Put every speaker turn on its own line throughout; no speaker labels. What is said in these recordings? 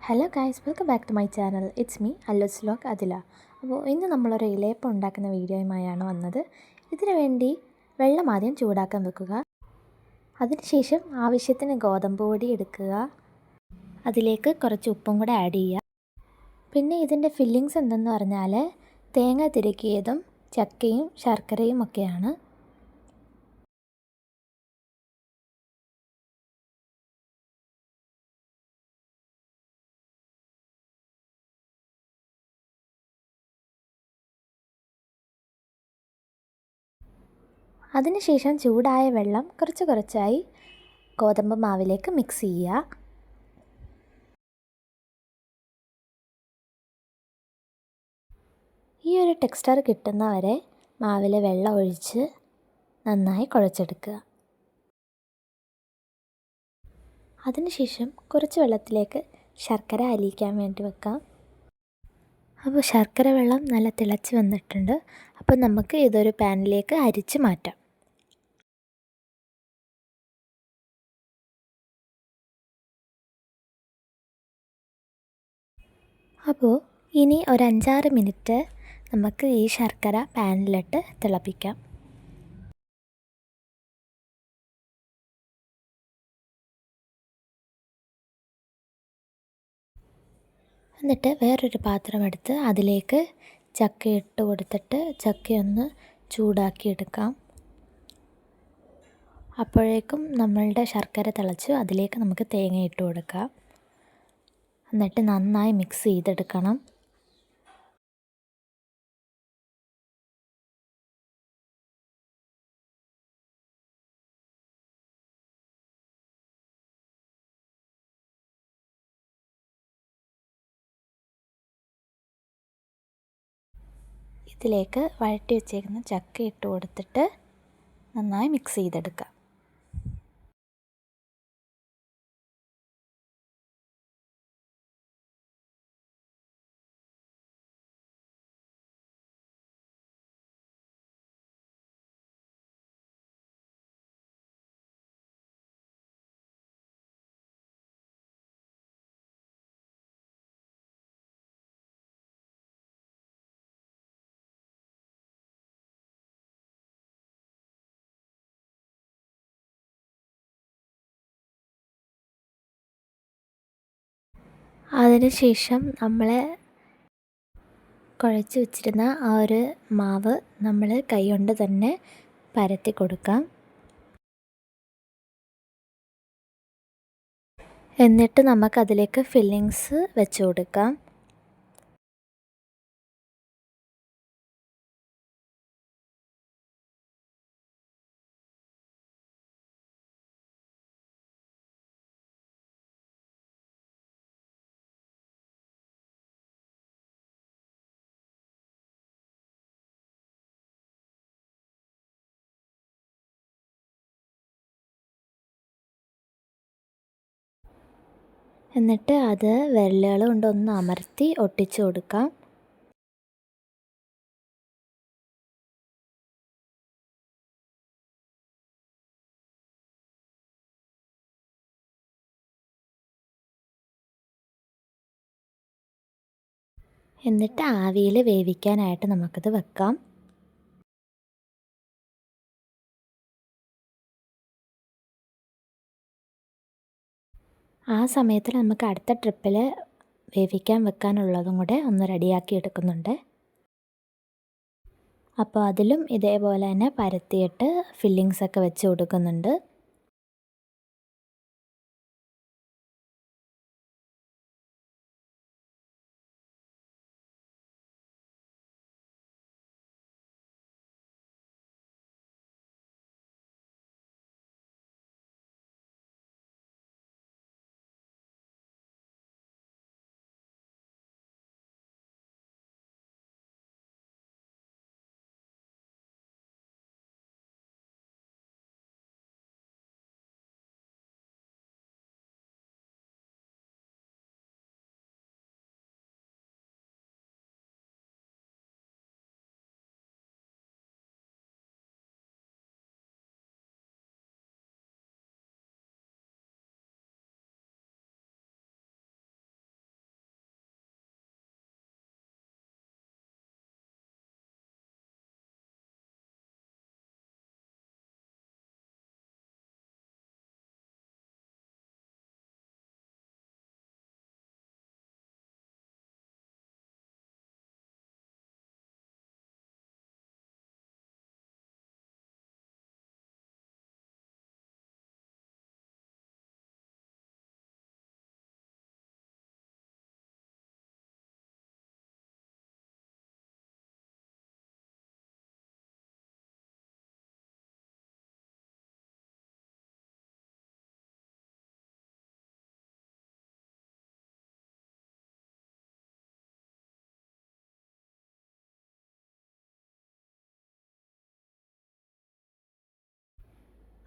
Hello guys, welcome back to my channel. It's me അല്ലുസ് vlog അതില. അപ്പോൾ ഇന്ന് നമ്മളൊരു ഇലയപ്പം ഉണ്ടാക്കുന്ന വീഡിയോയുമായാണ് വന്നത്. ഇതിനു വേണ്ടി വെള്ളം ആദ്യം ചൂടാക്കാൻ വെക്കുക. അതിനുശേഷം ആവശ്യത്തിന് ഗോതമ്പ് പൊടി എടുക്കുക. അതിലേക്ക് കുറച്ച് ഉപ്പും കൂടെ ആഡ് ചെയ്യുക. പിന്നെ ഇതിൻ്റെ ഫില്ലിങ്സ് എന്തെന്ന് പറഞ്ഞാൽ തേങ്ങ തിരുകിയതും ചക്കയും ശർക്കരയും ഒക്കെയാണ്. അതിനുശേഷം ചൂടായ വെള്ളം കുറച്ച് കുറച്ചായി ഗോതമ്പ് മാവിലേക്ക് മിക്സ് ചെയ്യുക. ഈ ഒരു ടെക്സ്ചർ കിട്ടുന്നവരെ മാവിൽ വെള്ളം ഒഴിച്ച് നന്നായി കുഴച്ചെടുക്കുക. അതിനുശേഷം കുറച്ച് വെള്ളത്തിലേക്ക് ശർക്കര അലിയിക്കാൻ വേണ്ടി വെക്കാം. അപ്പോൾ ശർക്കര വെള്ളം നല്ല തിളച്ച് വന്നിട്ടുണ്ട്. അപ്പോൾ നമുക്ക് ഇതൊരു പാനിലേക്ക് അരിച്ച് മാറ്റാം. അപ്പോൾ ഇനി ഒരു 5-6 മിനിറ്റ് നമുക്ക് ഈ ശർക്കര പാനിലിട്ട് തിളപ്പിക്കാം. എന്നിട്ട് വേറൊരു പാത്രം എടുത്ത് അതിലേക്ക് ചക്ക ഇട്ട് കൊടുത്തിട്ട് ചക്കയൊന്ന് ചൂടാക്കിയെടുക്കാം. അപ്പോഴേക്കും നമ്മളുടെ ശർക്കര തിളച്ച് അതിലേക്ക് നമുക്ക് തേങ്ങ ഇട്ട് കൊടുക്കാം. എന്നിട്ട് നന്നായി മിക്സ് ചെയ്തെടുക്കണം. ഇതിലേക്ക് വഴറ്റി വെച്ചേക്കുന്ന ചക്ക ഇട്ട് കൊടുത്തിട്ട് നന്നായി മിക്സ് ചെയ്തെടുക്കാം. അതിനുശേഷം നമ്മൾ കുഴച്ച് വെച്ചിരുന്ന ആ ഒരു മാവ് നമ്മൾ കൈകൊണ്ട് തന്നെ പരത്തി കൊടുക്കാം. എന്നിട്ട് നമുക്കതിലേക്ക് ഫില്ലിങ്സ് വെച്ച് കൊടുക്കാം. എന്നിട്ട് അത് വിരലുകൾ കൊണ്ടൊന്ന് അമർത്തി ഒട്ടിച്ചു കൊടുക്കാം. എന്നിട്ട് ആവിയിൽ വേവിക്കാനായിട്ട് നമുക്കത് വെക്കാം. ആ സമയത്തിൽ നമുക്ക് അടുത്ത ട്രിപ്പിൽ വേവിക്കാൻ വെക്കാനുള്ളതും കൂടെ ഒന്ന് റെഡിയാക്കി എടുക്കുന്നുണ്ട്. അപ്പോൾ അതിലും ഇതേപോലെ തന്നെ പരത്തിയിട്ട് ഫില്ലിങ്സൊക്കെ വെച്ച് കൊടുക്കുന്നുണ്ട്.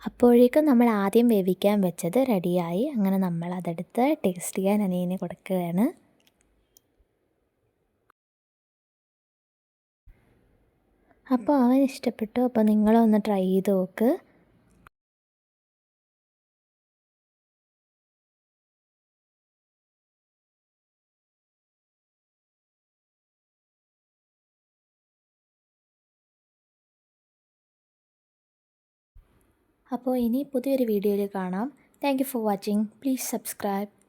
അപ്പോഴേക്കും നമ്മൾ ആദ്യം വേവിക്കാൻ വെച്ചത് റെഡിയായി. അങ്ങനെ നമ്മൾ അതെടുത്ത് ടേസ്റ്റ് ചെയ്യാൻ അനിയന് കൊടുക്കുകയാണ്. അപ്പോൾ അവൻ ഇഷ്ടപ്പെട്ടു. അപ്പോൾ നിങ്ങളൊന്ന് ട്രൈ ചെയ്ത് നോക്ക്. അപ്പോൾ ഇനി പുതിയൊരു വീഡിയോയിൽ കാണാം. Thank you for watching. Please subscribe.